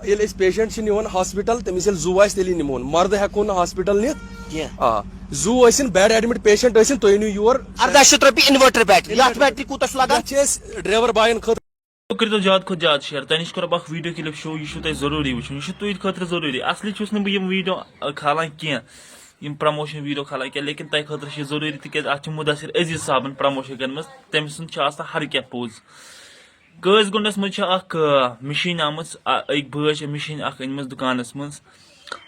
ییٚلہِ أسۍ پیشنٹ چھِ نِوان ہاسپِٹل تٔمِس ییٚلہِ زُو آسہِ تیٚلی نِمون مرد ہٮ۪کون نہٕ ہاسپِٹل نِتھ آ زُو ٲسِن بیڈ ایڈمِٹ پیشنٹ ٲسِن تُہۍ أنِو یور 18 رۄپیہِ انوٲٹر بیٹری یتھ بیٹری کوٗتاہ چھُ لگان چھِ أسۍ ڈرایور باین خٲطرٕ کٔرِو زیادٕ کھۄتہٕ زیادٕ شیر تۄہہِ نِش کوٚر اکھ ویٖڈیو کلِپ شو یہِ چھُو تۄہہِ ضروٗری وٕچھُن یہِ چھُ تُہنٛدِ خٲطرٕ ضروٗری اصلی چھُس نہٕ بہٕ یِم ویٖڈیو کھالان کینٛہہ یِم پرموشن ویٖڈیو کھالان کینٛہہ لیکن تۄہہِ خٲطرٕ چھِ یہِ ضروٗری تِکیازِ اتھ چھِ مُدثر عزیز صاحبن پرموشن کٔرمٕژ تٔمۍ سُنٛد چھُ آسان ہر کینٛہہ پوٚز قٲضۍ گُنڈس منٛز چھِ اکھ مِشیٖن آمٕژ أکۍ بٲے چھِ مِشیٖن اکھ أنمٕژ دُکانس منٛز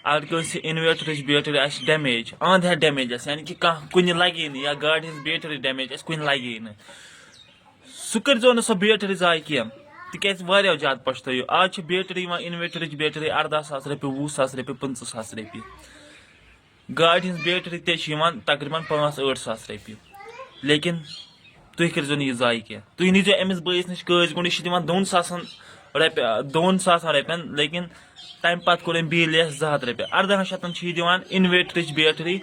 اگر کٲنٛسہِ اِنوٲٹرٕچ بیٹری آسہِ ڈیمیج انٛد ہٮ۪تھ ڈیمیج آسہِ یعنی کہِ کانٛہہ کُنہِ لگی نہٕ یا گاڑِ ہٕنٛز بیٹری ڈیمیج آسہِ کُنہِ لگی نہٕ سُہ کٔرۍزیو نہٕ سۄ بیٹری ضایہِ کینٛہہ تِکیازِ واریاہ زیادٕ پَشتٲیِو آز چھِ بیٹری یِوان اِنوٲٹرٕچ بیٹری 18,000 رۄپیہِ 20,000 رۄپیہِ 15,000 رۄپیہِ گاڑِ ہٕنٛز بیٹری تہِ چھِ یِوان تقریٖباً 5-8 ساس رۄپیہِ لیکن تُہۍ کٔرۍزیو نہٕ یہِ ضایہِ کینٛہہ تُہۍ نیٖزیو أمِس بٲیِس نِش قٲضۍ گوٚنٛڈ یہِ چھِ دِوان 2,000 رۄپین لیکن تَمہِ پَتہٕ کوٚر أمۍ بیٚیہِ لیس 200 رۄپیہِ 18,000 چھِ یہِ دِوان اِنوٲٹرٕچ بیٹری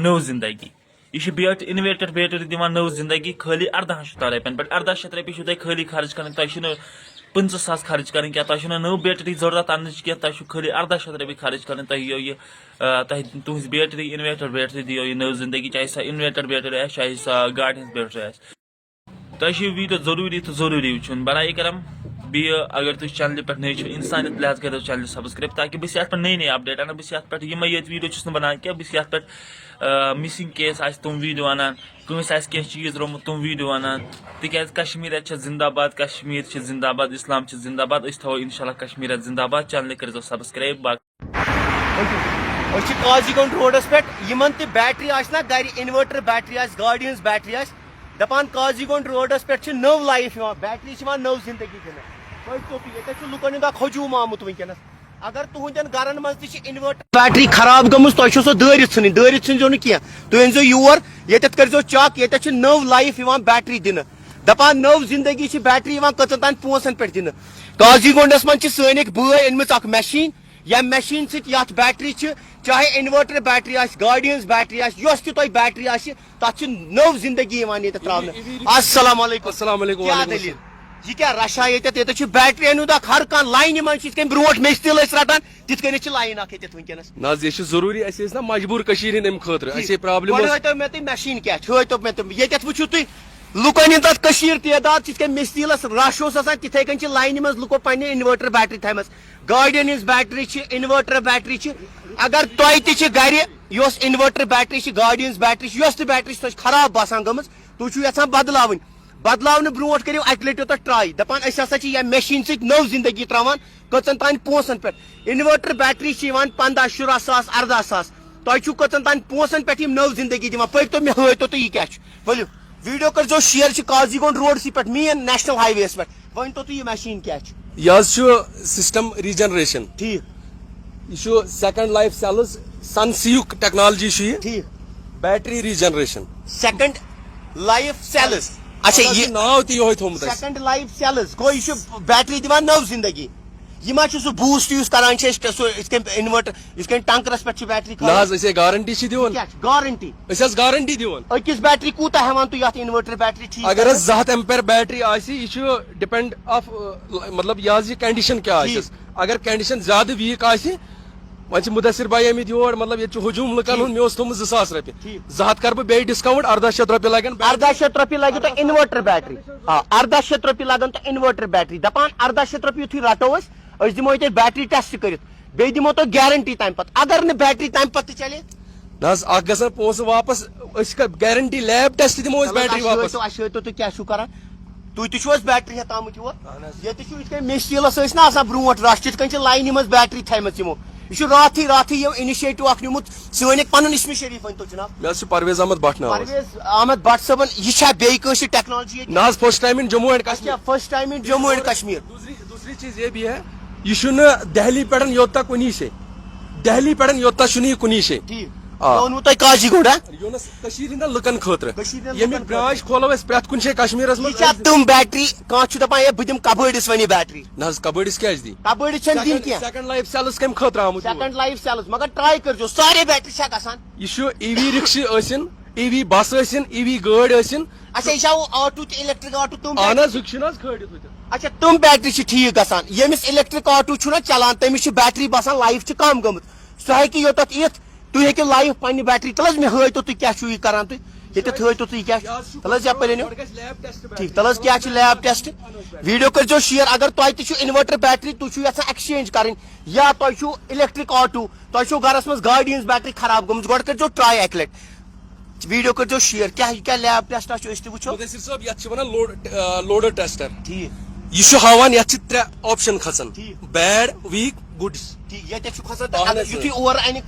نٔو زندگی یہِ چھِ اِنوٲٹر بیٹری دِوان نٔو زندگی خٲلی 18,000 رۄپین پٮ۪ٹھ 18,000 رۄپیہِ چھُو تۄہہِ خٲلی خرٕچ کَرٕنۍ تۄہہِ چھُنہٕ 50,000 خرٕچ کَرٕنۍ کینٛہہ تۄہہِ چھُنہٕ نٔو بیٹری ضروٗرت اَننٕچ کینٛہہ تۄہہِ چھُو خٲلی 18,000 رۄپیہِ خرٕچ کَرٕنۍ تۄہہِ یِیو یہِ تۄہہِ تُہٕنٛز بیٹری اِنوٲٹر بیٹری دِیو یہِ نٔو زندگی چاہے سۄ اِنوٲٹر بیٹری آسہِ چاہے سۄ گاڑِ ہٕنٛز بیٹری آسہِ تۄہہِ چھُ یہِ ویٖڈیو ضروٗری تہٕ ضروٗری وٕچھُن برایے کرم بیٚیہِ اگر تُہۍ چنلہِ پٮ۪ٹھ نٔے چھِو اِنسانیت لحاظ کٔرِو چنلہِ سبسکرایب تاکہِ بہٕ چھُس یتھ پٮ۪ٹھ نٔے اپڈیٹ انان بہٕ چھُس یتھ پٮ۪ٹھ یِمے یٲتۍ ویٖڈیو چھُس نہٕ بنان کینٛہہ بہٕ چھُس یتھ پٮ۪ٹھ مِسِنٛگ کیس آسہِ تِم ویٖڈیو انان کٲنٛسہِ آسہِ کینٛہہ چیٖز روومُت تِم ویٖڈیو انان تِکیازِ کشمیٖریت چھِ زندہ باد کشمیٖر چھِ زندہ باد اسلام چھِ زندہ باد أسۍ تھاوو انشاء اللہ کشمیٖریت زندہ باد چنلہِ کٔرۍزیو سبسکرایب أسۍ چھِ قاضی گنٛڈ روڈس پٮ۪ٹھ یِمن تہِ بیٹری آسہِ نا گرِ اِنوٲٹر بیٹری آسہِ گاڑِ ہٕنٛز بیٹری آسہِ دپان قاضی گنٛڈ روڈس پٮ۪ٹھ چھِ نٔو لایف یِوان بیٹری چھِ یِوان نٔو زندگی دِنہٕ ییٚتٮ۪تھ چھُ لُکن ہُنٛد اکھ ہجوٗم آمُت وٕنکیٚنس اگر تُہنٛدٮ۪ن گرن منٛز تہِ چھِ اِنوٲٹر بیٹری خراب گٔمٕژ تۄہہِ چھو سۄ دٲرِتھ ژھٕنٕنۍ دٲرِتھ ژھٕنزیو نہٕ کینٛہہ تُہۍ أنزیو یور ییٚتٮ۪تھ کٔرۍزیو چک ییٚتٮ۪تھ چھِ نٔو لایف یِوان بیٹری دِنہٕ دپان نٔو زندگی چھِ بیٹری یِوان کٔژن تانۍ پونٛسن پٮ۪ٹھ دِنہٕ قاضی گنٛڈس منٛز چھِ سٲنۍ أکۍ بٲے أنمٕژ اکھ مشیٖن ییٚمہِ مشیٖن سۭتۍ یتھ بیٹری چھِ چاہے اِنوٲٹر بیٹری آسہِ گاڑِ ہٕنٛز بیٹری آسہِ یۄس تہِ تۄہہِ بیٹری آسہِ تتھ چھِ نٔو زندگی یِوان ییٚتٮ۪تھ تراونہٕ السلام علیکم السلام علیکم کیٛاہ دٔلیٖل یہِ کیٛاہ رشا ییٚتٮ۪تھ ییٚتٮ۪تھ چھُ بیٹری ہُنٛد اکھ ہر کانٛہہ لاینہِ منٛز چھِ یِتھ کٔنۍ برونٛٹھ میٚژِ تِل ٲسۍ رٹان تِتھ کٔنٮ۪تھ چھِ لاین اکھ ییٚتٮ۪تھ وٕنکیٚنس نہ حظ یہِ چھُ ضروٗری اَسہِ ٲسۍ نا مجبوٗر کٔشیٖرِ ہِنٛدۍ اَمہِ خٲطرٕ اَسے پرابلِم گۄڈٕ ہٲیتو مےٚ تُہۍ مشیٖن کیٛاہ چھِ ہٲیتو مےٚ تِم ییٚتٮ۪تھ وٕچھِو تُہۍ لُکن ہِنٛد تتھ کٔشیٖر تعداد یِتھ کٔنۍ میٚژِ تیٖلس رش اوس آسان تِتھے کٔنۍ چھِ لاینہِ منٛز لُکو پننہِ اِنوٲٹر بیٹری تھایمژ گاڑٮ۪ن ہٕنٛز بیٹری چھِ اِنوٲٹر بیٹری چھِ اگر تۄہہِ تہِ چھِ گرِ یۄس اِنوٲٹر بیٹری چھِ گاڑِ ہٕنٛز بیٹری چھِ یۄس تہِ بیٹری چھِ تۄہہِ چھِ خراب باسان گٔمٕژ تُہۍ چھِو یژھان بدلاوٕنۍ بدلاونہٕ برونٛٹھ کٔرِو اکہِ لٹہِ تُہۍ ٹراے دپان أسۍ ہسا چھِ ییٚمہِ مشیٖن سۭتۍ نٔو زندگی تراوان کٔژن تانۍ پونٛسن پٮ۪ٹھ اِنوٲٹر بیٹری چھِ یِوان 15-16 ساس 18 ساس تۄہہِ چھُو کٔژن تانۍ پونٛسن پٮ۪ٹھ یِم نٔو زندگی دِوان پٔکۍتو مےٚ ہٲیتو تُہۍ یہِ کیٛاہ چھُ ؤلِو ویٖڈیو کٔرۍزیو شیر چھِ قاضی گنٛڈ روڈسٕے پٮ۪ٹھ مین نیشنل ہاے وییس پٮ۪ٹھ ؤنۍتو تُہۍ یہِ مشیٖن کیٛاہ چھِ یہِ حظ چھُ سِسٹم ریجنریشن ٹھیٖک یہِ چھُ سیکنڈ لایف سیلٕز سن سیُک ٹیکنالجی چھُ یہِ ٹھیٖک battery regeneration second life sales اچھا یہِ ناو تہِ یِہوے تھوٚومُت اَسہِ سیکنڈ لایف سیلٕز گوٚو یہِ چھُ بیٹری دِوان نٔو زندگی یہِ ما چھُ سُہ بوٗسٹ یُس کران چھِ أسۍ سُہ یِتھ کٔنۍ اِنوٲٹر یِتھ کٔنۍ ٹنکرس پٮ۪ٹھ چھِ بیٹری نہ حظ أسۍ ہے گارنٹی چھِ دِوان کیٛاہ چھِ گارنٹی أسۍ حظ گارنٹی دِوان أکِس بیٹری کوٗتاہ ہٮ۪وان تُہۍ یتھ اِنوٲٹر بیٹری ٹھیٖک اگر حظ 200 ایمپیر بیٹری آسہِ یہِ چھُ ڈِپینڈ آف مطلب یہِ حظ یہِ کنڈِشن کیٛاہ آسٮ۪س اگر کنڈِشن زیادٕ ویٖک آسہِ وۄنۍ چھِ مُدثر بھاے آمٕتۍ یور مطلب ییٚتہِ چھُ ہجوٗم لُکن ہُنٛد مےٚ اوس تھوٚومُت 2,000 رۄپیہِ 200 کرٕ بہٕ بیٚیہِ ڈِسکاوُنٹ 1,800 رۄپیہِ لگن 1,800 رۄپیہِ لگہِ تۄہہِ اِنوٲٹر بیٹری آ 1,800 رۄپیہِ لگن تۄہہِ اِنوٲٹر بیٹری دپان 1,800 رۄپیہِ یِتھُے رٹو أسۍ دِمو ییٚتہِ بیٹری ٹیسٹ کٔرِتھ بیٚیہِ دِمو تۄہہِ گیرنٹی تمہِ پتہٕ اگر نہٕ بیٹری تمہِ پتہٕ تہِ چلے نہ حظ اکھ گژھن پونٛسہٕ واپس أسۍ گیرنٹی لیب ٹیسٹ دِمو أسۍ بیٹری واپس اَسہِ ہٲیتو تُہۍ کیٛاہ چھُو کران تُہۍ تہِ چھِو حظ بیٹری ہٮ۪تھ آمٕتۍ یور ییٚتہِ چھُ یِتھ کٔنۍ میٚژِ تیٖلس ٲسۍ نا آسان برونٛٹھ رش تِتھ کٔنۍ چھِ لاینہِ منٛز بیٹری تھایمژ یِمو یہِ چھُ راتھٕے یِم اِنِشیٹِو اکھ نیوٗمُت سٲنۍ اکھ پنُن اسمہِ شریٖف ؤنۍتو جناب مےٚ حظ چھُ پرویز احمد بٹ ناو پرویز احمد بٹ صٲبن یہِ چھا بیٚیہِ کٲنٛسہِ ٹیکنالجی ییٚتہِ نہ حظ first time in Jammu and Kashmir first time in Jammu and Kashmir دوسری چیز یہ بھی ہے یہ چھُنہٕ دہلی پٮ۪ٹھ یوٚت تام کُنی جایہِ دہلی پٮ۪ٹھ یوٚت تام چھُنہٕ یہِ کُنی جایہِ ٹھیٖک ووٚنوٕ تۄہہِ قاضی گنٛڈ یہِ اوٚن اَسہِ کٔشیٖرِ ہٕنٛدٮ۪ن لُکن خٲطرٕ ییٚمیُک برانچ کھولو أسۍ پرٛٮ۪تھ کُنہِ جایہِ کشمیٖرس یہِ چھا منٛز تِم بیٹری کانٛہہ چھُ دپان ہے بہٕ دِمہٕ کبٲڑِس وۄنۍ یہِ بیٹری نہ حظ کبٲڑِس کیازِ دی کبٲڑِس چھنہٕ دِنۍ کینٛہہ سیکنڈ لایف سیلٕز کمہِ خٲطرٕ آمُت سیکنڈ لایف سیلٕز مگر ٹراے کٔرۍزیو سارے بیٹری چھا گژھان یہِ چھُ ای وی رِکشہٕ ٲسِن ای وی بس ٲسِن ای وی گٲڑۍ ٲسِن اچھا یہِ چھا آٹوٗ تہِ اِلیکٹرک آٹوٗ تِم اہن حظ ہُہ چھُنہٕ حظ کھٲلِتھ اچھا تم بیٹری ٹھیک گژھان ییٚمِس الیکٹرک آٹو چھُ نا چلان تٔمِس چھِ بیٹری باسان لایف چھِ کم گٔمٕژ سُہ ہیٚکہِ یوٚتتھ یِتھ تُہۍ ہیٚکِو لایف پننہِ بیٹری تل حظ مےٚ ہٲیتو تُہۍ کیٛاہ چھُو یہِ کران تُہۍ ییٚتٮ۪تھ ہٲیتو تُہۍ کیٛاہ تل حظ یپٲرۍ أنِو ٹھیک تل حظ کیٛاہ چھِ لیب ٹیسٹ ویڈیو کٔرۍزیو شیر اگر تۄہہِ تہِ چھُو اِنوٲٹر بیٹری تُہۍ چھُو یژھان ایکسچینج کرٕنۍ یا تۄہہِ چھُو الیکٹرک آٹو تۄہہِ چھُو گرس منٛز گاڑِ ہٕنٛز بیٹری خراب گٔمٕژ گۄڈٕ کٔرۍزیو ٹراے اکہِ لٹہِ ویڈیو کٔرۍزیو شیر کیٛاہ لیب ٹیسٹا چھُ أسۍ تہِ وٕچھو مدثر صٲب یتھ چھِ ونان لوڈر ٹیسٹر ٹھیک یہ چھُ ہاوان یتھ چھِ 3 آپشن کھسان بیڈ ویک گڈس ٹھیک ییٚتٮ۪تھ چھُ کھسان یُتھُے اورٕ انہِ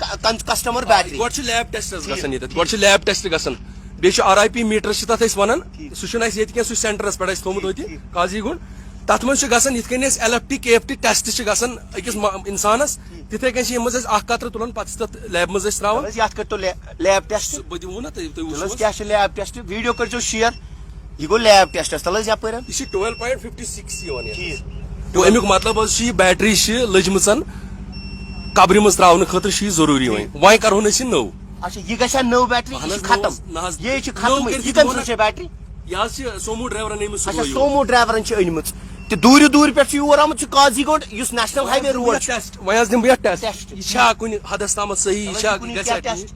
کسٹمر بیٹری گۄڈٕ چھُ لیب ٹیسٹ گژھان ییٚتٮ۪تھ گۄڈٕ چھُ لیب ٹیسٹ گژھان بیٚیہِ چھُ RIP میٖٹر چھِ تتھ أسۍ ونان سُہ چھُنہٕ اَسہِ ییٚتہِ کینٛہہ سُہ چھُ سینٹرس پٮ۪ٹھ اَسہِ تھوٚمُت ہوٚتہِ قاضی گُنٛڈ تتھ منٛز چھُ گژھان یِتھ کٔنۍ أسۍ LFT KFT ٹیسٹ چھِ گژھان أکِس انسانس تِتھے کٔنۍ چھِ ییٚمہِ منٛز أسۍ 1 قطرٕ تُلان پتہٕ چھِ تتھ لیبہِ منٛز أسۍ تراوان یتھ کٔرۍتو لیب ٹیسٹ بہٕ دِمو نا تُہۍ تل کیٛاہ چھُ لیب ٹیسٹ ویڈیو کٔرۍزیو شیر یہِ گوٚو لیب ٹیسٹس تل حظ یپٲرۍ یہِ چھِ 12.56 یِوان تو امیُک مطلب حظ چھُ یہِ بیٹری چھِ لٔجمٕژن قبرِ منٛز تراونہٕ خٲطرٕ چھُ یہِ ضروٗری وۄنۍ کرہون أسۍ یہِ نٔو اچھا یہ گژھِ نٔو بیٹری یہِ چھِ ختم یہ چھِ ختم یہِ کٔمۍ سٕنٛز چھِ بیٹری یہِ حظ چھِ سومو ڈرایورن أنمٕژ اچھا سومو ڈرایورن چھِ أنمٕژ تہٕ دوٗرِ پٮ۪ٹھ چھُ یور آمُت چھُ قاضی گونڈ یُس نیشنل ہاے وے روڈ چھُ ٹیسٹ وۄنۍ حظ دِمہٕ بہٕ یتھ ٹیسٹ یہِ چھا کُنہِ حدس تامتھ صحیح یہِ چھا گژھِ ٹیسٹ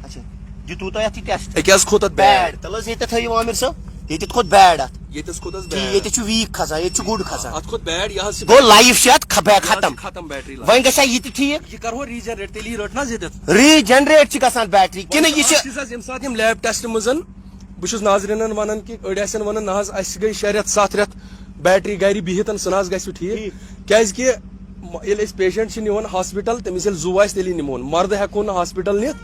اچھا دِتوٗ تۄہہِ اتھ یہِ ٹیسٹ أکیٛاہ حظ کھوٚت اتھ بیڈ بیڈ تل حظ ییٚتٮ۪تھ تھٲیِو عامر صٲب ییٚتٮ۪تھ کھوٚت بیڈ اتھ ییٚتٮ۪س کھوٚت حظ ییٚتہِ چھُ ویٖک کھسان ییٚتہِ چھُ گُڈ کھسان اتھ کھوٚت بیڈ یہِ حظ چھِ گوٚو لایف چھِ اتھ ختم ختم بیٹری وۄنۍ گژھِ یہِ تہِ ٹھیٖک یہِ کرہو ریجنریٹ تیٚلہِ یی رٔٹ نہ حظ ییٚتٮ۪تھ ریجنریٹ چھِ گژھان بیٹری کِنہٕ یہِ چھِ ییٚمہِ ساتہٕ یِم لیب ٹیسٹ منٛز بہٕ چھُس ناظریٖنن ونان کہِ أڑۍ آسن ونان نہ حظ اَسہِ گٔے 6 رٮ۪تھ 7 رٮ۪تھ بیٹری گرِ بِہِتھ سُہ نہ حظ گژھِ ٹھیٖک کیازِ کہِ ییٚلہِ أسۍ پیشنٹ چھِ نِوان ہاسپِٹل تٔمِس ییٚلہِ زوٗ آسہِ تیٚلی نِمون مردٕ ہٮ۪کون نہٕ ہاسپِٹل نِتھ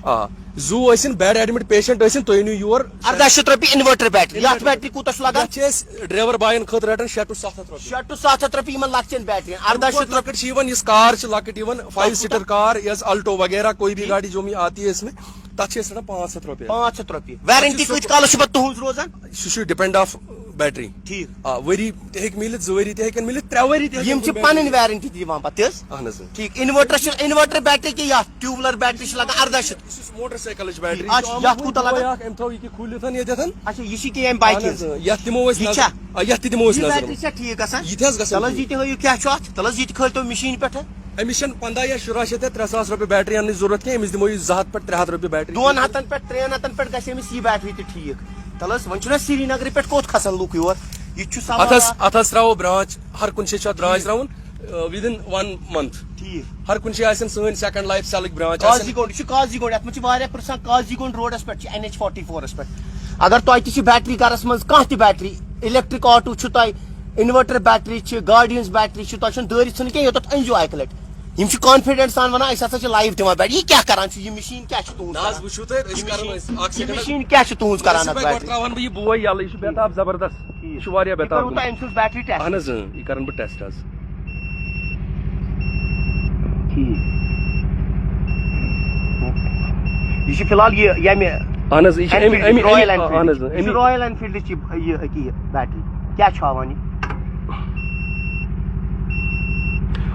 آ زوٗ ٲسِن بیڈ ایڈمِٹ پیشنٹ ٲسِن تُہۍ أنِو یور 18 رۄپیہِ اِنوٲٹر بیٹری یتھ بیٹری کوٗتاہ چھُ لگان یتھ چھِ أسۍ ڈرایور باین خٲطرٕ رٹان 6 to 7 رۄپیہِ 6 to 7 رۄپیہِ یِمن لۄکچن بیٹری 18 لۄکٕٹ چھِ یِوان یُس کار چھِ لۄکٕٹ یِوان 5 سیٖٹر کار یۄس الٹو وغیرہ کوئی بھی گاڑی جو بھی آتی ہے اس میں تتھ چھِ أسۍ رٹان 500 رۄپیہِ 500 رۄپیہِ ویرنٹی کۭتِس کالس چھِ پتہٕ تُہنٛز روزان سُہ چھُ ڈِپینڈ آف بیٹری ٹھیٖک آ ؤری تہِ ہیٚکہِ میٖلِتھ 2 ؤری تہِ ہیٚکن میٖلِتھ 3 ؤری تہِ یِم چھِ پنٕنۍ ویرنٹی تہِ دِوان پتہٕ حظ اہن حظ ٹھیٖک اِنوٲٹر بیٹری کہِ یتھ ٹیوٗبلر بیٹری چھِ لگان 18 یہِ چھِ موٹر سایکلٕچ بیٹری یتھ کوٗتاہ لگان أمۍ تھوٚو یہِ کھوٗلِتھ ییٚتٮ۪تھ اچھا یہِ چھِ کیٚنٛہہ امہِ بایکہِ ہٕنٛز یتھ دِمو أسۍ یہِ چھا یتھ تہِ دِمو أسۍ یہِ نظر بیٹری چھا ٹھیٖک گژھان یہِ تہِ حظ تل حظ گژھان یہِ تہِ ہٲیِو کیٛاہ چھُ اتھ تل حظ یہِ تہِ کھٲلتو مِشیٖنہِ پٮ۪ٹھ أمِس چھنہٕ 15 یا 16 شیٚتھ یا 3,000 رۄپیہِ بیٹری اننٕچ ضروٗرت کینٛہہ أمِس دِمو یہِ 200 پٮ۪ٹھ 300 رۄپیہِ بیٹری 200 پٮ۪ٹھ 300 پٮ۪ٹھ گژھِ أمِس یہِ بیٹری تہِ ٹھیٖک تل حظ وۄنۍ چھُنہ سرینگرٕ پٮ۪ٹھ کوٚت کھسان لُکھ یور یہِ چھُ اتھ حظ تراوو برانچ ہر کُنہِ جایہِ چھُ اتھ برانچ تراوُن within 1 month ٹھیٖک ہر کُنہِ جایہِ آسن سٲنۍ سیکنڈ لایف سیلٕکۍ برانچ قاضی گونڈ یہِ چھُ قاضی گونڈ یتھ منٛز چھِ واریاہ پرژھان قاضی گونڈ روڈس پٮ۪ٹھ چھِ NH44 پٮ۪ٹھ اگر تۄہہِ تہِ چھِ بیٹری گرس منٛز کانٛہہ تہِ بیٹری الیکٹرک آٹو چھُ تۄہہِ انوٲٹر بیٹری چھِ گاڑِ ہٕنٛز بیٹری چھِ تۄہہِ چھُنہٕ دٲرِتھ ژھٕنُن کینٛہہ یوٚتتھ أنۍزیو اکہِ لٹہِ یِم چھِ کانفیڈنٹ سان ونان أسۍ ہسا چھِ لایف دِوان بیٹری یہِ کیٛاہ کران چھُ یہِ مِشیٖن کیٛاہ چھِ تُہنٛز وٕچھو تُہۍ أسۍ کرو اکھ یہِ سیکنڈ مِشیٖن کیٛاہ چھِ تُہنٛز کران اتھ بیٹری تراوان بہٕ یہِ بوے یلہٕ یہِ چھُ بےتاب زبردست یہِ چھُ واریاہ بےتاب تۄہہِ أمۍ سٕنٛز بیٹری ٹیسٹ اہن حظ یہِ کران بہٕ ٹیسٹ حظ ٹھیٖک یہِ چھِ فِلحال یہِ ییٚمہِ اہن حظ یہِ چھِ رایل اہن حظ اینفیٖلڈ رایل اینفیٖلڈٕچ یہِ بیٹری کیٛاہ چھُ ہاوان یہِ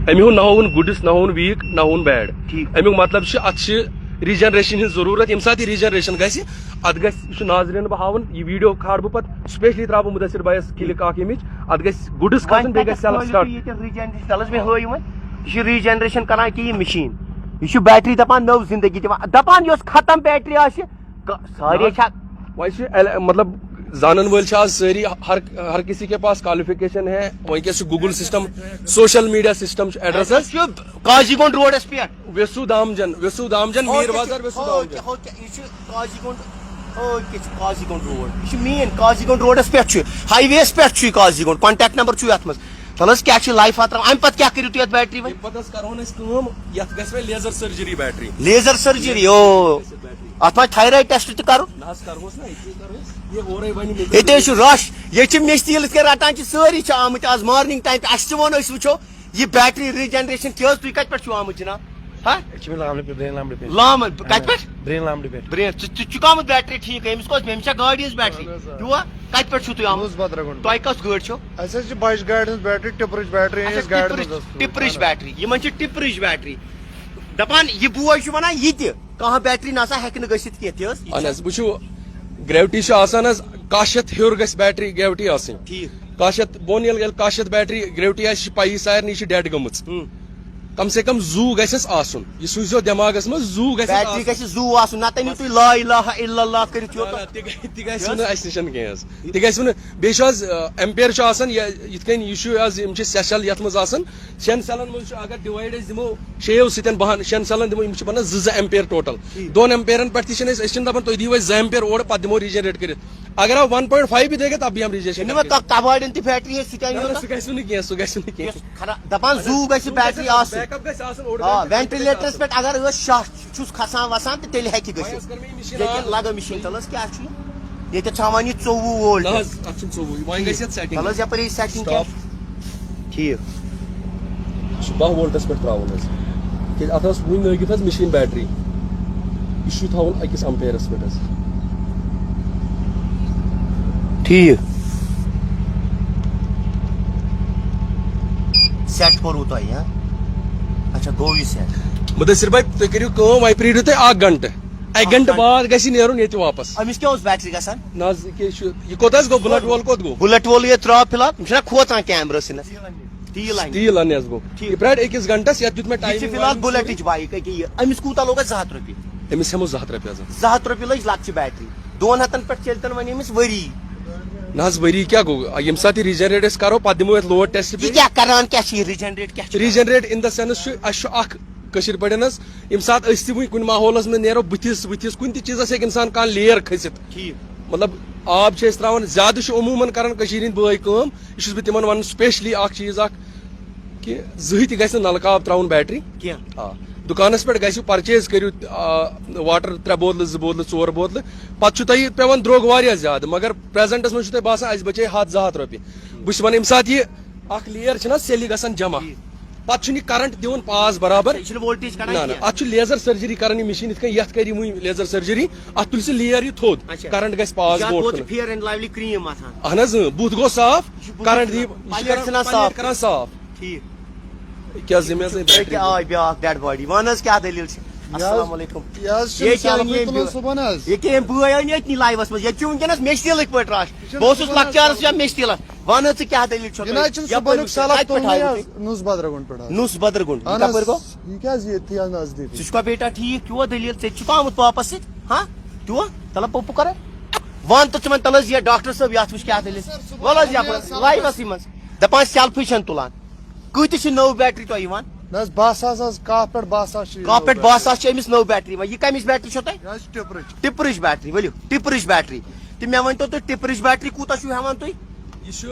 امیُک نہ ہووُن گُڈس نہ ہووُن ویٖک نہ ہووُن بیڈ ٹھیٖک امیُک مطلب چھُ اتھ چھِ ریجنریشن ہٕنٛز ضروٗرت ییٚمہِ ساتہٕ یہِ ریجنریشن گژھِ اتھ گژھِ یہِ چھُ ناظریٖن بہٕ ہاوُن یہِ ویٖڈیو کھالہٕ بہٕ پتہٕ سپیشلی تراوٕ بہٕ مُدثر بایس کلِک اکھ اَمِچ اتھ گژھِ گُڈس کھسُن بیٚیہِ گژھِ سیلف سٹارٹ تل حظ مےٚ ہٲیِو وۄنۍ یہِ چھِ ریجنریشن کران کہِ یہِ مِشیٖن یہِ چھُ بیٹری دپان نٔو زندگی دِوان دپان یۄس ختم بیٹری آسہِ سارے چھا وۄنۍ چھِ مطلب زانن وٲلۍ چھِ آز سٲری ہر کسی کے پاس کوالیفکیشن ہے وٕنکیٚس چھُ Google system social media system چھُ ایڈرس حظ چھُ قاضی گونڈ روڈس پٮ۪ٹھ ویسو دامجن میٖر بازار ویسو دامجن یہِ چھُ قاضی گونڈ قاضی گونڈ روڈ یہِ چھُ مین قاضی گونڈ روڈس پٮ۪ٹھ چھُ ہاے وییس پٮ۪ٹھ چھُ یہِ قاضی گونڈ کانٹیکٹ نمبر چھُ یتھ منٛز تل حظ کیٛاہ چھُ لایف تراوان امہِ پتہٕ کیٛاہ کٔرِو تُہۍ یتھ بیٹری وۄنۍ پتہٕ حظ کرہون أسۍ کٲم یتھ گژھِ وۄنۍ لیزر سٔرجری بیٹری لیزر سٔرجری او اتھ ما تھایرایڈ ٹیسٹ تہِ کرُن نہ حظ کرہوس نا یہِ اورے وۄنۍ ییٚتہِ حظ چھُ رش ییٚتہِ چھِ مِستۍ ییٚلہِ کہِ رٹان چھِ سٲری چھِ آمٕتۍ آز مارنِنگ ٹایم اَسہِ تہِ ووٚن أسۍ وٕچھو یہِ بیٹری ریجنریشن کیٛاہ حظ تُہۍ کتہِ پٮ۪ٹھ چھِو آمٕتۍ جناب لامن کتہِ پٮ۪ٹھ برین ژٕ چھُکھ آمُت بیٹری ٹھیٖک أمِس کۄس أمِس چھا گاڑِ ہٕنٛز بیٹری یور کتہِ پٮ۪ٹھ چھُو تُہۍ آمُت تۄہہِ کۄس گٲڑۍ چھو بجہِ گاڑِ ہٕنٛز بیٹری ٹِپرٕچ بیٹری ٹِپرٕچ بیٹری یِمن چھِ ٹِپرٕچ بیٹری دپان یہِ بوے چھُ ونان یہِ تہِ کانٛہہ بیٹری نسا ہیٚکہِ نہٕ گٔژھِتھ کینٛہہ تہِ حظ اہن حظ وٕچھو گریوٹی چھِ آسان حظ 1,000 ہیوٚر گژھِ بیٹری گریوٹی آسٕنۍ ٹھیٖک کاشت بون یل کاشت بیٹری گریوٹی آسہِ پایی سارنٕے چھِ ڈیڈ گٔمٕژ کم سے کم زو گژھٮ۪س آسُن یہ سوٗزیو دٮ۪ماغس منٛز زو بیٹری گژھِ زو آسُن نتہٕ أنِو تُہۍ لا اِلہَ اِلَّا اللہ کٔرِتھ یوٚت تہِ گژھِ نہٕ اَسہِ نِش کینٛہہ حظ تہِ گژھِ نہٕ بیٚیہِ چھُ حظ ایمپیر چھُ آسان یِتھ کٔنۍ یہِ چھُ حظ یِم چھِ 6 سیل یتھ منٛز آسان 6 سیلن منٛز چھُ اگر ڈِوایڈ أسۍ دِمو 6 سۭتۍ 6 سیلن دِمو یِم چھِ بنان 2 ایمپیر ٹوٹل 2 ایمپیرن پٮ۪ٹھ تہِ چھِنہٕ أسۍ چھِنہٕ دپان تُہۍ دِیِو اَسہِ 2 ایمپیر اورٕ پتہٕ دِمو ریجنریٹ کٔرِتھ اگر آپ 1.5 بھی دے گا تب بھی ہم ریجنریٹ تباڑین تہِ بیٹری ہے سُہ تہِ أنِو سُہ گژھِ نہٕ کینٛہہ سُہ گژھِ نہٕ کینٛہہ دپان زو گژھِ بیٹری آسٕنۍ بیک اپ گژھِ آسُن وینٹِلیٹرس پٮ۪ٹھ اگر ٲسۍ شاہ چھُس کھسان وسان تہٕ تیٚلہِ ہیٚکہِ گٔژھِتھ ییٚتہِ لگٲو مِشیٖن تل حظ کیاہ چھُ یہِ ییٚتہِ تھاوان یہِ 24 وولٹ نہ حظ اتھ چھُنہٕ 24 وۄنۍ گژھِ یتھ سیٹنگ تل حظ یپٲرۍ سیٹنگ کیاہ ٹھیٖک یہ 10 وولٹس پٮ۪ٹھ تراوُن حظ کیٛازِ اتھ ٲس وُنہِ لٲگِتھ حظ مِشیٖن بیٹری یہِ چھُ تھاوُن أکِس امپیرس پٮ۪ٹھ حظ ٹھیٖک سیٹ کوٚروٕ تۄہہِ ہا اچھا گوٚو یہِ سیٹ مُدثر بھائی تُہۍ کٔرِو کٲم وۄنۍ پرٛیرِو تُہۍ 1 گنٹہٕ 1 گنٹہٕ بعد گژھِ یہِ نیرُن ییٚتہِ واپس أمِس کیٛاہ اوس بیٹری گژھان نہ حظ یہِ چھُ یہِ کوٚت حظ گوٚو بُلٹ وول کوٚت گوٚو بُلٹ وول ییٚتہِ ترٛاو فِلحال یِم چھِنا کھوژان کیمرا سِنس تیٖل اَنہِ تیٖل اننہِ حظ گوٚو یہِ پرٛارِ أکِس گنٹس یتھ دیُت مےٚ یہِ چھِ ٹایم فِلحال بُلٹٕچ بایک أکیاہ یہِ أمِس کوٗتاہ لوٚگ اَسہِ 2 ہتھ رۄپیہِ أمِس ہٮ۪مو 2 ہتھ رۄپیہِ حظ 2 ہتھ رۄپیہِ لٔج لۄکچہِ بیٹری 2 ہتن پٮ۪ٹھ چلہِ تن وۄنۍ أمِس ؤری نہ حظ ؤری کیٛاہ گوٚو ییٚمہِ ساتہٕ یہِ ریجنریٹ أسۍ کرو پتہٕ دِمو یتھ لوڈ ٹیسٹ یہِ کیٛاہ کران کیٛاہ چھِ یہِ رِجنریٹ کیٛاہ چھِ ریجنریٹ ان د سینس چھُ اَسہِ چھُ اکھ کٔشیٖر پٲٹھۍ حظ ییٚمہِ ساتہٕ أسۍ تہِ وٕنۍ کُنہِ ماحولس منٛز نیرو بٕتھِس کُنہِ تہِ چیٖزس ہیٚکہِ انسان کانٛہہ لیر کھٔسِتھ ٹھیٖک مطلب آب چھِ أسۍ تراوان زیادٕ چھِ عموٗمن کران کٔشیٖرِ ہٕنٛدۍ بٲے کٲم یہِ چھُس بہٕ تِمن ونان سپیشلی اکھ چیٖز اکھ کہِ زٕہٕنۍ تہِ گژھِ نہٕ نلکہٕ آب تراوُن بیٹری کیٚنٛہہ آ دُکانس پٮ۪ٹھ گژھِو پرچیز کٔرِو واٹر 3 بوتلہٕ 2 بوتلہٕ 4 بوتلہٕ پتہٕ چھُ تۄہہِ پیوان درٛوگ واریاہ زیادٕ مگر پریزنٹس منٛز چھُ تۄہہِ باسان اَسہِ بچے 100-2 ہتھ رۄپیہِ بہٕ چھُس ونان ییٚمہِ ساتہٕ یہِ اکھ لیر چھِنہ سیٚلہِ گژھان جمع پتہٕ چھُنہٕ یہِ کرنٹ دِوان پاس برابر یہِ چھُنہٕ وولٹیج نہ کڑان نہ کیٚنٛہہ اتھ چھُ لیزر سٔرجری کران یہِ مِشیٖن یِتھ کٔنۍ یتھ کٔرِ وٕنۍ لیزر سٔرجری اتھ تُلہِ سُہ لیر یہِ تھوٚد اچھا کرنٹ گژھِ پاس برونٛٹھ کُن فِیر اینڈ لایولی کرٛیٖم آسان اہن حظ بُتھ گوٚو صاف کرنٹ دی پلیٹ ژھٕنان صاف کران صاف ٹھیٖک کیٛاہ زِ مےٚ حظ أکیٛاہ آے بیٛاکھ ڈیڈ باڈی وَن حظ کیٛاہ دٔلیٖل چھِ السلام علیکُم یہ حظ چھُ ییٚتہِ أنۍ سیلفی ییٚمۍ تُلان صُبحن حظ ییٚکیٛاہ ییٚمۍ بٲے أنۍ ییٚتنی لایوَس منٛز ییٚتہِ چھُ وٕنکیٚنس مےٚ چھِ تیٖلٕکۍ پٲٹھۍ رش بہٕ اوسُس لۄکچارس یا مےٚ چھِ تیٖلس وَن حظ ژٕ کیٛاہ دٔلیٖل چھو یہ نہ چھُنہٕ صُبحنُک سیلف تُلنٕے حظ نُس بدرگُنڈ پٮ۪ٹھ حظ نُس بدرگُنڈ اہن کپٲرۍ گوٚو حظ یہِ کیٛاہ حظ ییٚتھی حظ نزدیٖک ژٕ چھُکھا بیٹا ٹھیٖک چیوٗا دٔلیٖل ژےٚ چھُکھ آمُت واپس سۭتۍ ہاں چیوٗا تلہ پوٚپُہ کرے وَن تہٕ ژٕ وَن تل حظ یہِ ڈاکٹر صٲب یتھ وٕچھ کیٛاہ دٔلیٖل وَل حظ یپٲرۍ لایوَسٕے منٛز دپان سیلفی چھنہٕ تُلان کۭتِس چھِ نٔو بیٹری تۄہہِ یِوان نہ حظ 12 ساس حظ کاہ پٮ۪ٹھ 12 ساس چھِ کاہ پٮ۪ٹھ 12 ساس چھِ أمِس نٔو بیٹری یِوان یہِ کَمِچ بیٹری چھو تۄہہِ یہِ حظ چھِ ٹِپرٕچ ٹِپرٕچ بیٹری ؤلِو ٹِپرٕچ بیٹری تہٕ مےٚ ؤنۍتو تُہۍ ٹِپرٕچ بیٹری کوٗتاہ چھُو ہٮ۪وان تُہۍ یہِ چھُ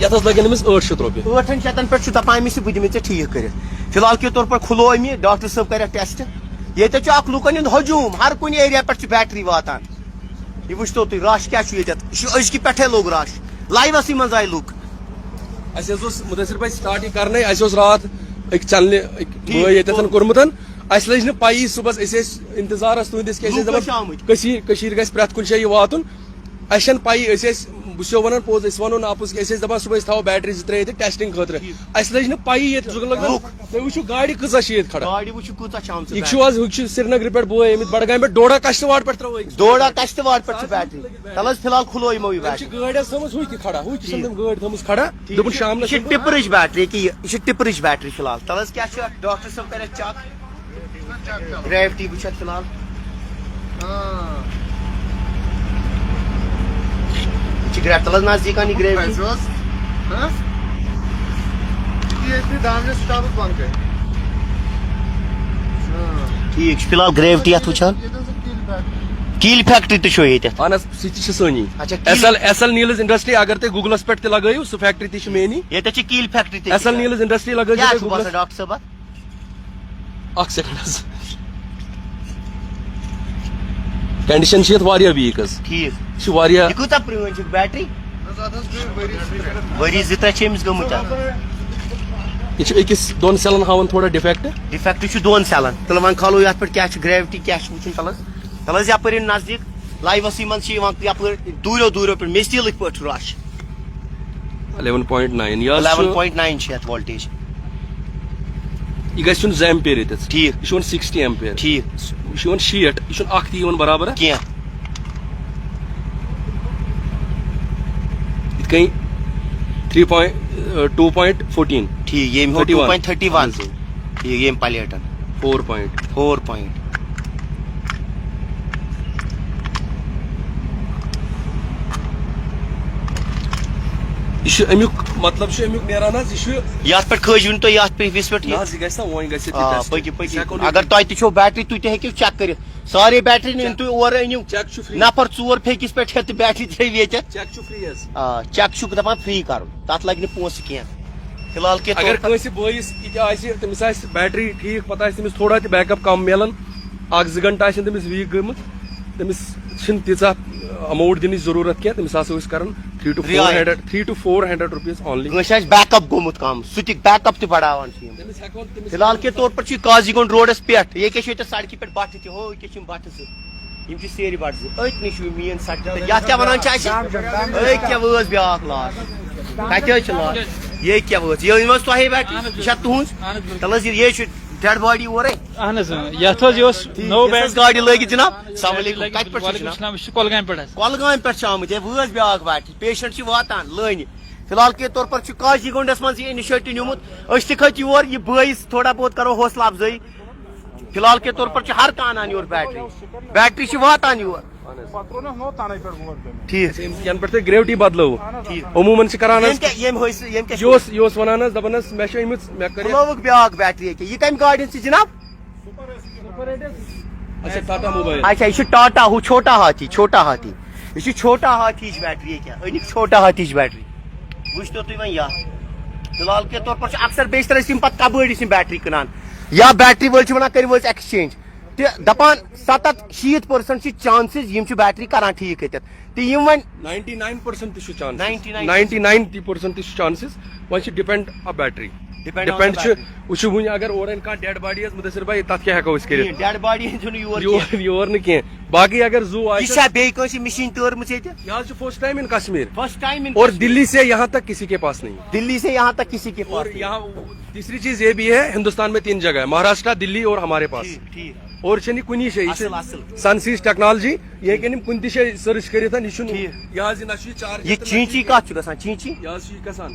یتھ حظ لگن أمِس 800 رۄپیہِ 8 شیٚتن پٮ۪ٹھ چھُ دپان أمِس یہِ بہٕ دِمے ژےٚ ٹھیٖک کٔرِتھ فِلحال کے طور پر کھُلو أمۍ یہِ ڈاکٹر صٲب کَریکھ ٹیسٹ ییٚتٮ۪تھ چھُ اکھ لُکن ہُنٛد ہجوٗم ہر کُنہِ ایریا پٮ۪ٹھ چھُ بیٹری واتان یہِ وٕچھتو تُہۍ رش کیٛاہ چھُ ییٚتٮ۪تھ یہِ چھُ أزکہِ پٮ۪ٹھے لوٚگ رش لایوَسٕے منٛز آیہِ لُکھ اَسہِ حظ اوس مُدثر بھائی سٹارٹ یہِ کرنے اَسہِ اوس راتھ أکۍ چنلہِ أکۍ بٲے ییٚتٮ۪تھ کوٚرمُت اَسہِ لٔج نہٕ پَیی صُبحس أسۍ ٲسۍ اِنتظارس تُہنٛدِس کیٛاہ ٲسۍ دپان کٔشیٖر گژھِ پرٛٮ۪تھ کُنہِ جایہِ واتُن اَسہِ چھنہٕ پَیی أسۍ ٲسۍ بہٕ چھُسو ونان پوٚز أسۍ وَنو نہٕ اَپُز کینٛہہ أسۍ ٲسۍ دپان صُبحٲے أسۍ تھاوو بیٹری 2-3 ییٚتہِ ٹیسٹنگ خٲطرٕ اَسہِ لٔج نہٕ پَیی ییٚتہِ تُہۍ وٕچھِو گاڑِ کۭژاہ چھِ ییٚتہِ کھڑا گاڑِ وٕچھِو کۭژاہ چھِ آمژٕ یہِ چھُ حظ ہُہ چھُ سرینگرٕ پٮ۪ٹھ بٲے آمٕتۍ بڈگامہِ پٮ۪ٹھ ڈوڈا کشتواڑ پٮ۪ٹھ ترٛاوو أکِس ڈوڈا کشتواڑ پٮ۪ٹھ چھِ بیٹری تل حظ فِلحال کھُلو یِمو یہِ تٔمۍ چھِ بیٹری گٲڑۍ حظ تھٲومٕژ ہُہ تہِ کھڑا ہُہ تہِ چھِ تٔمۍ گٲڑۍ تھٲومٕژ کھڑا دوٚپُن یہِ شامنس چھِ ٹِپرٕچ بیٹری یہِ چھِ ٹِپرٕچ بیٹری فِلحال تل حظ کیٛاہ چھُ ڈاکٹر صٲب کریکھ چک گریوٹی وٕچھ اَتھ فِلحال یہِ چھِ تل حظ نزدیٖک یہِ گریوٹی ییٚتھی دامنہِ سٹاپس بنٛد کَرِ ٹھیٖک چھُ فِلحال گریوٹی اَتھ وٕچھان کیٖل فیکٹری تہِ چھو ییٚتٮ۪تھ اہن حظ سُہ تہِ چھِ سٲنی اچھا ایس ایل نیٖلٕز انڈسٹری اگر تُہۍ گوٗگلس پٮ۪ٹھ تہِ لگٲیِو سُہ فیکٹری تہِ چھِ میٛٲنی ییٚتٮ۪تھ چھِ کیٖل فیکٹری تہِ ایس ایل نیٖلٕز انڈسٹری لگٲیِو کیٛاہ تُہۍ چھُ گوٗگلس باسان ڈاکٹر صٲب اَتھ اکھ سیکنڈ حظ کنڈِشن چھِ یتھ واریاہ ویٖک حظ ٹھیٖک یہِ چھِ واریاہ یہِ کۭژاہ پرٛٲنۍ چھِ بیٹری اَتھ حظ گٔے ؤری 2-3 چھِ أمِس گٔمٕتۍ یہِ چھِ أکِس 2 سیلن ہاوان تھوڑا ڈِفیکٹ ڈِفیکٹ چھُ 2 سیلن تیٚلہِ وۄنۍ کھالو یتھ پٮ۪ٹھ کیٛاہ چھُ گریوٹی کیٛاہ چھُ وٕچھُن تل حظ یپٲرۍ یِن نزدیٖک لایوَسٕے منٛز چھِ یِوان یپٲرۍ دوٗریو پٮ۪ٹھ مےٚ چھِ تیٖلٕکۍ پٲٹھۍ چھُ رش 11.9 یہِ حظ 11.9 چھِ یتھ وولٹیج یہِ گژھِ یُن 2 ایمپیر ییٚتٮ۪تھ ٹھیٖک یہِ چھُ یِوان 60 ایمپیر ٹھیٖک یہِ چھُ یِوان 60 یہِ چھُنہٕ اکھ تہِ یِوان برابر کینٛہہ کئی 2.14 ٹھیک یم 2.31 ٹھیک یم پلیٹن 4 point 4 point یہ امیک مطلب امیک نیران حظ یہ یتھ پہ کھجون تو یتھ پہ وس پہ گھس نا وۄنۍ گژھِ پکو اگر تہ تہ چھو بیٹری تھی ہیکو چیک کرت سارے بیٹری نین تھی اور انیو چیک چھُ free نفر 4 پھیکس پہ ہیت بیٹری تھے ویچت چیک چھُ free حظ چیک چھ دپان فری کرن تتھ لگہ نہ پونسہ کینٛہہ فی الحال کے اگر کٲنٛسہِ بٲیِس یہِ تہِ آسہِ تٔمِس آسہِ بیٹری ٹھیٖک پتہٕ آسہِ تٔمِس تھوڑا تہِ بیک اپ کم مِلان 1-2 گنٹہٕ آسن تٔمِس ویٖک گٔمٕژ تٔمِس چھِنہٕ تیٖژاہ اماوُنٹ دِنٕچ ضروٗرت کینٛہہ تٔمِس ہسا أسۍ کران 3 to 400 rupees only کٲنٛسہِ آسہِ بیک اپ گوٚمُت کم سُہ تہِ بیک اپ تہِ بڑاوان چھِ یِم تٔمِس ہٮ۪کون تٔمِس فی الحال کے طور پر چھ قاضی گنڈ روڈس پٮ۪ٹھ یہ کیا چھُ سڑکہِ پٮ۪ٹھ بٹھٕ تہِ ہو کیا چھِ بٹھٕ زٕ یم چھِ سیرِ بٹھٕ زٕ أتۍ نٕے چھُ مین سڑکہِ یتھ کیٛاہ وَنان چھِ اَسہِ أتۍ کیٛاہ وٲژ بیٛاکھ لاش کتہِ حظ چھِ لاش یہ کیٛاہ وٲژ یہِ أنۍوٕ حظ تۄہے بیٹری یہِ چھا تُہٕنٛز تَلہٕ حظ یہِ چھُ ڈیڈ باڈی اورے اہن حظ یتھ حظ یہِ نو بیٹ گاڑِ لٲگِتھ جناب السلام علیکم کتہِ پٮ۪ٹھ چھُ وعلیکم جناب السلام یہ کۄلگامہِ پٮ۪ٹھ حظ کۄلگامہِ پٮ۪ٹھ چھِ آمٕتۍ ہے وٲژ بیٛاکھ بیٹری پیشنٹ چھِ واتان لٲنہِ فی الحال کے طور پر چھُ قاضی گنڈس منٛز یہِ انِشیٹو نیوٗمُت أسۍ تہِ کھٔتۍ یور یہِ بٲیِس تھوڑا بہت کرو حوصلہ افزٲیی فی الحال کے طور پر چھُ ہر کانٛہہ انان یور بیٹری چھِ واتان یور ٹھیک ینہٕ پٮ۪ٹھ تۄہہِ گریوٹی بدلٲو عموٗمن چھِ کران حظ یہِ اوس ونان حظ دپان حظ مےٚ چھِ أنمٕژ مےٚ کٔرِ بُلٲوُکھ بیٛاکھ بیٹری ییٚکیٛاہ یہِ کمہِ گاڑِ ہٕنٛز چھِ جناب اچھا ٹاٹا موبایل اچھا یہ ٹاٹا ہُہ چھوٹا ہاتھی یہ چھوٹا ہاتھی بیٹری یہ أنِکھ چھوٹا ہاتھی بیٹری وٕچھتو تُہۍ وۄنۍ یتھ فی الحال کے طور پر چھِ اکثر بیشتر أسۍ یِم پتہٕ کبٲڑِس یِم بیٹری کٕنان یا بیٹری وٲلۍ چھِ ونان کٔرِو حظ ایکسچینج تہِ دپان 70-80% چھِ چانسز یِم چھِ بیٹری کران ٹھیٖک ییٚتٮ۪تھ تہٕ یِم وۄنۍ 99% تہِ چھُ چانس 99% تہِ چھُ چانسز وۄنۍ چھِ ڈِپینڈ اپ بیٹری ڈِپینڈ چھُ وٕچھو وٕنہِ اگر اورٕ اَنہِ کانٛہہ ڈیڈ باڈی حظ مُدثر بھائی تتھ کیٛاہ ہٮ۪کو أسۍ کٔرِتھ ڈیڈ باڈی ہٕنٛز چھُنہٕ یور نہٕ کینٛہہ باقٕے اگر زوٗ یہِ آسہِ چھا بیٚیہِ کٲنٛسہِ مِشیٖن تٲرمٕژ ییٚتہِ یہِ حظ چھُ فرسٹ ٹایم ان کشمیر فرسٹ ٹائم اور دلی سے یہاں تک کسی کے پاس نہیں دلی سے یہاں تک کسی کے اور پاس یہاں تیسری چیز یہ بھی ہے ہندوستان میں 3 جگہ ہے مہاراشٹر دلی اور ہمارے پاس ٹھیک اور چھنہٕ کُنی جایہِ اصل اصل سن سیز ٹیکنالوجی یہ ہیٚکن یِم کُنہِ تہِ جایہِ سٔرٕچ کٔرِتھ یہِ چھُنہٕ ٹھیک یہِ حظ یہِ نہ چھُ یہِ چارج یہ چینچی کتھ چھُ گژھان چینچی یہِ حظ چھُ یہِ گژھان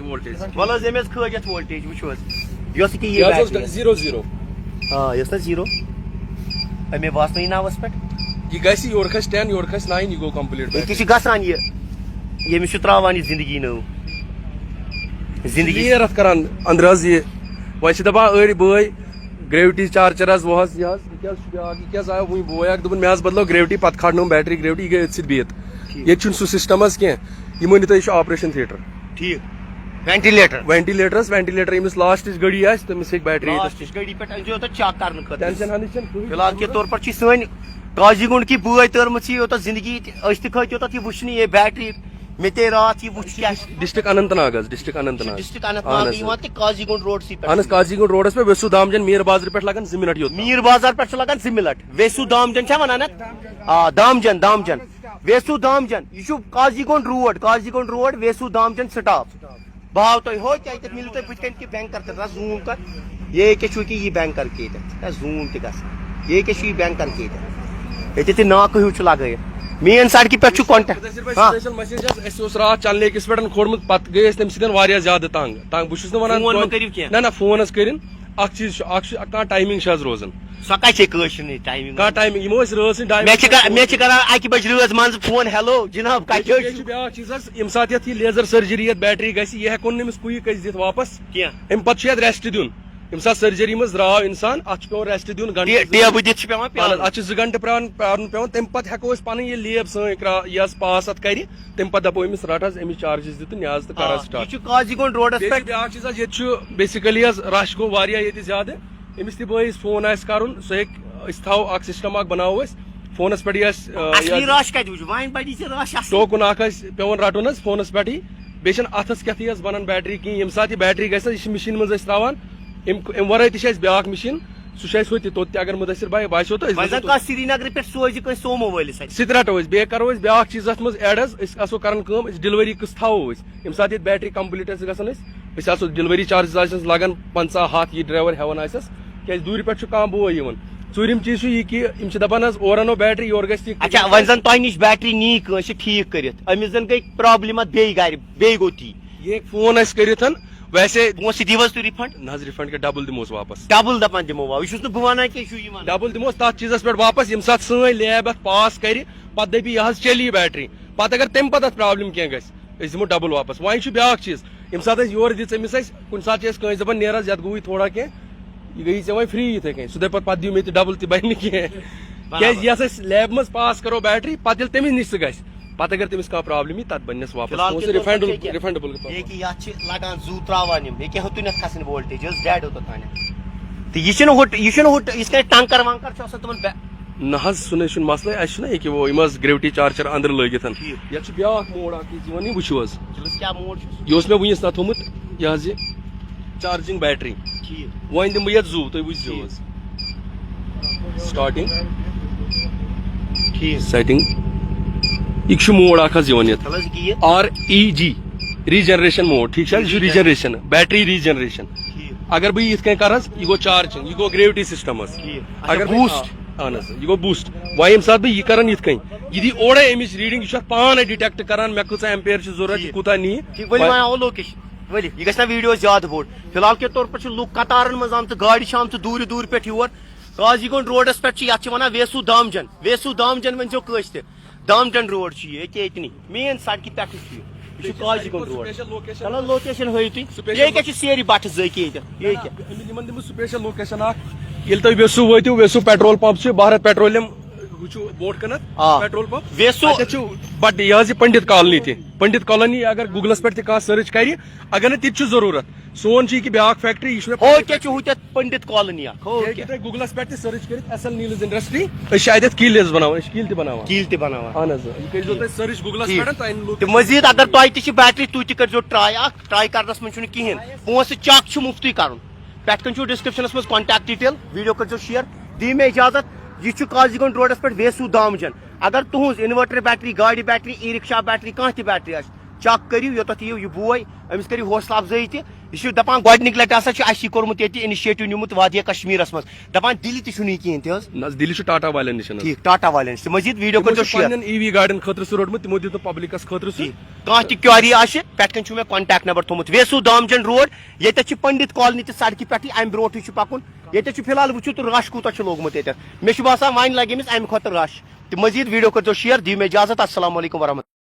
وولٹیج وَلہٕ حظ ییٚمہِ حظ کھٲجتھ وولٹیج وٕچھو حظ یۄس یہِ یہِ حظ بیٹری اوس 0 یۄس نا 0 اَمے باسنو یہِ ناوَس پٮ۪ٹھ یہِ گژھِ یورٕ کھسہِ 10 یورٕ کھسہِ 9 یہِ گوٚو کمپلیٖٹ ییٚکیٛاہ چھِ گژھان یہِ ییٚمِس چھُ ترٛاوان یہِ زندگی نٔو زندگی کلیر اتھ کران أنٛدرٕ حظ یہِ وۄنۍ چھِ دپان أڑۍ بٲے گریوٹی چارجر حظ وہ حظ یہِ حظ یہِ کیٛاہ چھُ بیٛاکھ یہِ کیٛاہ آو وُنہِ بوے اکھ دوٚپُن مےٚ حظ بدلٲو گریوٹی پتہٕ کھالنٲوٕم بیٹری گریوٹی یہِ گٔے أتھۍ سۭتۍ بِہِتھ ییٚتہِ چھُنہٕ سُہ سسٹم حظ کینٛہہ یہِ مٲنِو تُہۍ یہِ چھُ آپریشن تھیٹر ٹھیک وینٹِلیٹر وینٹِلیٹر ییٚمِس لاسٹٕچ گٔڈی آسہِ تٔمِس ہیٚکہِ بیٹری لاسٹٕچ گٲڑی پٮ۪ٹھ أنۍزیو تُہۍ چیک کرنہٕ خٲطرٕ ٹینشن ہنٕچ چھنہٕ فی کٕہۭنۍ الحال کے طور پر چھِ سٲنۍ قاضی گُنڈ کی بٲے تٲرمٕژ یہِ یوٚتَتھ زندگی أسۍ تہِ کھٔتۍ یوٚتَتھ یہِ وٕچھنہِ یہِ بیٹری مےٚ تے راتھ یہِ وٕچھ کیٛاہ چھِ ڈسٹرک اننت ناگ حظ ڈسٹرک اننت ناگ ڈسٹرک اننت ناگ یِوان تہِ قاضی گُنڈ روڈسٕے اہن پٮ۪ٹھ حظ قاضی گُنڈ روڈس پٮ۪ٹھ وسو دامجن میٖر بازرٕ پٮ۪ٹھ لگان 2 منٹ یوت میٖر بازار پٮ۪ٹھ چھُ لگان 2 منٹ ویسو دامجن چھا ونان اَتھ دامجن ویسو دامجن یہِ چھُ قاضی گُنڈ روڈ ویسو دامجن سٹاپ بہٕ ہاو تۄہہِ ہو کیٛازِ تَتہِ مِلِو تۄہہِ بٕتھِ کَنۍ کہِ بینکر تَتھ زوٗم کر یہِ کیٛاہ چھُ کہِ یہِ بینکر کے ییٚتٮ۪تھ زوٗم تہِ گژھان یہِ کیٛاہ چھُ یہِ بینکر کے ییٚتٮ۪تھ ییٚتٮ۪تھ یہِ ناکہٕ ہیوٗ چھُ لگٲیِتھ مین سڑکہِ پٮ۪ٹھ چھُ کانٹیکٹ اَسہِ اوس راتھ چل لیکس پٮ۪ٹھ کھولمُت پتہٕ گٔے أسۍ تَمہِ سۭتۍ واریاہ زیادٕ تنگ بہٕ چھُس نہٕ ونان نہ فون حظ کٔرِنۍ اکھ چیٖز چھُ کانٛہہ ٹایمِنگ چھِ حظ روزان سۄ کتہِ چھے کٲشِر ٹایمِنگ کانٛہہ ٹایمِنگ یِمو أسۍ رٲژ مےٚ چھِ کران 1 بجہِ رٲژ منٛزٕ فون ہیلو جناب کتہِ حظ چھُ بیاکھ چیٖز حظ ییٚمہِ ساتہٕ یتھ یہِ لیزر سٔرجری یتھ بیٹری گژھِ یہِ ہٮ۪کون نہٕ أمِس کُیِک أسۍ دِتھ واپس کینٛہہ امہِ پتہٕ چھُ یتھ ریسٹ دیُن ییٚمہِ ساتہٕ سٔرجری منٛز درٛاو اِنسان اتھ چھُ پیٚوان ریسٹ دیُن ٹیبہٕ دِتھ چھُ پیٚوان اتھ چھِ 2 گنٹہٕ پیارُن پیٚوان تمہِ پتہٕ ہٮ۪کو أسۍ پنٕنۍ یہِ لیب سٲنۍ یہِ حظ پاس اتھ کرِ تمہِ پتہٕ دپو أمِس رٹ حظ أمِس چارجز دِتہٕ نیاز تہٕ کر حظ سٹارٹ یہِ چھُ قاضی گُنڈ روڈس پٮ۪ٹھ بیاکھ چیٖز حظ ییٚتہِ چھُ بیسِکلی حظ رش گوٚو واریاہ ییٚتہِ زیادٕ أمِس تہِ بٲیِس فون آسہِ کرُن سُہ ہیٚکہِ أسۍ تھاوو اکھ سسٹم اکھ بناوو أسۍ فونس پٮ۪ٹھ یہِ آسہِ ٹوکُن اکھ آسہِ پیٚوان رٹُن حظ فونس پٮ۪ٹھٕے بیٚیہِ چھنہٕ اتھس کیتھٕے حظ بنان بیٹری کِہینۍ ییٚمہِ ساتہٕ یہِ بیٹری گژھِ یہِ چھِ مِشیٖن منٛز أسۍ تراوان امہِ ورٲے تہِ چھِ اَسہِ بیاکھ مِشیٖن سُہ چھُ اَسہِ ہوٚتہِ توٚت تہِ اگر مُدثر بھائی باسیو تہٕ سرینگرٕ پٮ۪ٹھ سوزِ کٲنٛسہِ سومو وٲلِس سُہ تہِ رٹو أسۍ بیٚیہِ کرو أسۍ بیاکھ چیٖز اتھ منٛز ایڈ حظ أسۍ آسو کران کٲم أسۍ ڈِلؤری قٕسط تھاوو أسۍ ییٚمہِ ساتہٕ ییٚتہِ بیٹری کمپلیٖٹ آسہِ گژھان أسۍ آسو ڈِلؤری چارجز آسٮ۪س لگان 50 100 یہِ ڈرایور ہٮ۪وان آسٮ۪س کیازِ دوٗرِ پٮ۪ٹھ چھُ کانٛہہ بوے یِوان ژوٗرِم چیٖز چھُ یہِ کہِ یِم چھِ دپان حظ اورٕ انو بیٹری یورٕ گژھِ تہِ اچھا وۄنۍ زن تۄہہِ نِش بیٹری نی کٲنٛسہِ ٹھیٖک کٔرِتھ أمِس زن گٔے پرابلِم اتھ بیٚیہِ گرِ بیٚیہِ گوٚو تی یہِ ہیٚکہِ فون اسہِ کٔرِتھ ویسے پونٛسہٕ دِیو حظ تُہۍ رِفنڈ نہ حظ رِفنڈ کہِ ڈبل دِموس واپس ڈبل دپان دِمو واپس یہِ چھُس نہٕ بہٕ ونان کینٛہہ یہِ چھُ یہِ ونان ڈبل دِموس تتھ چیٖزس پٮ۪ٹھ واپس ییٚمہِ ساتہٕ سٲنۍ لیب اتھ پاس کرِ پتہٕ دپہِ یہِ حظ چلی بیٹری پتہٕ اگر تمہِ پتہٕ اتھ پرابلم کینٛہہ گژھِ أسۍ دِمو ڈبل واپس وۄنۍ چھُ بیاکھ چیٖز ییٚمہِ ساتہٕ أسۍ یورٕ دِژ أمِس اَسہِ کُنہِ ساتہٕ چھِ أسۍ کٲنٛسہِ دپان نیر حظ یتھ گوٚوٕے تھوڑا کینٛہہ یہِ گٔیی ژےٚ وۄنۍ فرٛی یِتھٕے کٔنۍ سُہ دپہِ پتہٕ دِیِو مےٚ تہِ ڈبل تہِ بنہِ نہٕ کینٛہہ کیازِ یۄس أسۍ لیبہِ منٛز پاس کرو بیٹری پتہٕ ییٚلہِ تٔمِس نِش سُہ گژھِ پتہٕ اگر تٔمِس کانٛہہ پرابلم یی تتھ بننس واپس رِفنڈبل ییٚکہِ یتھ چھِ لگان زوٗ تراوان یِم ییٚکہِ ہیوٚتُنٮ۪تھ کھسٕنۍ وولٹیج حظ ڈیڈ اوٚتتھ تہٕ یہِ چھُنہٕ ہُہ یِتھ کٔنۍ ٹنکر ونکر چھُ آسان تِمن نہ حظ سُہ نَے چھُنہٕ مسلے اَسہِ چھُنہ ییٚکیٛاہ وہ یِم حظ گریوٹی چارجر أنٛدرٕ لٲگِتھ یتھ چھُ بیاکھ موڈ اکھ یہِ یِوان یہِ وٕچھِو حظ کیٛاہ موڈ چھُ یہِ اوس مےٚ وٕنِس تتھ تھوٚمُت یہِ حظ یہِ چارجِنگ بیٹری ٹھیٖک وۄنۍ دِمہٕ بہٕ یتھ زوٗ تُہۍ وٕچھزیو حظ سٹارٹنگ ٹھیٖک سیٹنگ یہِ چھُ موڈ اکھ حظ یِوان یتھ چلو حظ یہِ REG ریجنریشن موڈ ٹھیٖک چھا یہِ چھُ ریجنریشن بیٹری ریجنریشن اگر بہٕ یہِ یِتھ کٔنۍ کرٕ حظ یہِ گوٚو چارجِنگ یہِ گوٚو گریوٹی سسٹم حظ اگر بوٗسٹ اہن حظ یہِ گوٚو بوٗسٹ وۄنۍ ییٚمہِ ساتہٕ بہٕ یہِ کران یِتھ کٔنۍ یہِ دی اورے امِچ ریڈنگ یہِ چھُ اتھ پانے ڈِٹیکٹ کران مےٚ کۭژاہ ایمپیر چھِ ضروٗرت یہِ کوٗتاہ نِیہِ ؤلِو لوکیشن ؤلِو یہِ گژھِ نا ویٖڈیو زیادٕ بوٚڑ فِلحال کے طور پر چھِ لُکھ قطارن منٛز آمژٕ گاڑِ چھِ آمژٕ دوٗرِ دوٗرِ پٮ۪ٹھ یور قاضی گونڈ روڈس پٮ۪ٹھ چھِ یتھ چھِ ونان ویسو دامجن ؤنۍزیو کٲنٛسہِ تہِ دامجن روڈ چھُ یہِ ییٚتہِ مین سڑکہِ پٮ۪ٹھٕے چھُ یہِ چھُ قاضی گونڈ روڈ چلو لوکیشن ہٲیِو تُہۍ یہِ کیٛاہ چھُ سیرِ بٹھٕ زٲکہِ ییٚتہِ یِمن دِمہٕ سُپیشل لوکیشن اکھ ییٚلہِ تُہۍ ویسو وٲتِو ویسو پیٹرول پمپ چھُ بھارت پیٹرولیم ہُہ چھُ برونٛٹھ کَنتھ پیٹرول پمپ ویسو چھُ بٹ یہِ حظ یہِ پنڈت کالنی تہِ پنڈت کالنی اگر گوٗگلس پٮ۪ٹھ تہِ کانٛہہ سٔرٕچ کرِ اگر نہٕ تہِ تہِ چھُ ضروٗرت سون چھُ یہِ کہِ بیاکھ فیکٹری یہِ چھُ ہو کیٛاہ چھُ ہُتٮ۪تھ پنڈت کالنی اکھ تُہۍ گوٗگلس پٮ۪ٹھ تہِ سٔرٕچ کٔرِتھ SL نیٖلٕز انڈسٹری أسۍ چھِ اتٮ۪تھ کیٖل حظ بناوان أسۍ چھِ کیٖل تہِ بناوان کیٖل تہِ بناوان اہن حظ یہِ کٔرۍزیو تُہۍ سٔرٕچ گوٗگلس پٮ۪ٹھ تہٕ مزیٖد اگر تۄہہِ تہِ چھِ بیٹری تُہۍ تہِ کٔرۍزیو ٹراے اکھ ٹراے کرنس منٛز چھُنہٕ کِہینۍ پونٛسہٕ چک چھُ مُفتٕے کرُن پٮ۪ٹھ کٔنۍ چھُو ڈسکرپشنس منٛز کانٹیکٹ ڈیٹیل ویٖڈیو کٔرۍزیو شیر دِیِو مےٚ اِجازت یہِ چھُ قاضی گونڈ روڈس پٮ۪ٹھ ویسو دامجن اگر تُہنٛز انوٲٹر بیٹری گاڑِ بیٹری ای رکشا بیٹری کانٛہہ تہِ بیٹری آسہِ چک کٔرِو یوٚتتھ یِیِو یہِ بوے أمِس کٔرِو حوصلہٕ افضٲیی تہِ یہِ چھُ دپان گۄڈنِکۍ لٹہِ ہسا چھُ اَسہِ یہِ کوٚرمُت ییٚتہِ اِنِشیٹِو نِمُت وادِیا کشمیٖرس منٛز دپان دِلہِ تہِ چھُنہٕ یہِ کِہینۍ تہِ حظ نہ دِلہِ چھُ ٹاٹا والٮ۪ن نِش ٹھیٖک ٹاٹا والٮ۪ن نِش تہٕ مزیٖد ویٖڈیو کٔرۍزیو شیر EV گاڑٮ۪ن خٲطرٕ سُہ روٚٹمُت تِمو دیُت نہٕ پبلکس خٲطرٕ سُہ کانٛہہ تہِ کیوری آسہِ پٮ۪ٹھ کٔنۍ چھُ مےٚ کانٹیکٹ نمبر تھوٚمُت ویسو دامجن روڈ ییٚتٮ۪تھ چھِ پنڈت کالنی تہِ سڑکہِ پٮ۪ٹھٕے امہِ برونٛٹھٕے چھُ پکُن ییٚتٮ۪تھ چھُ فِلحال وٕچھِو تہٕ رش کوٗتاہ چھُ لوگمُت ییٚتٮ۪تھ مےٚ چھُ باسان وۄنۍ لگہِ أمِس امہِ کھۄتہٕ رش تہٕ مزیٖد ویٖڈیو کٔرۍزیو شیر دِیِو مےٚ اجازت السلام علیکم ورحمتہ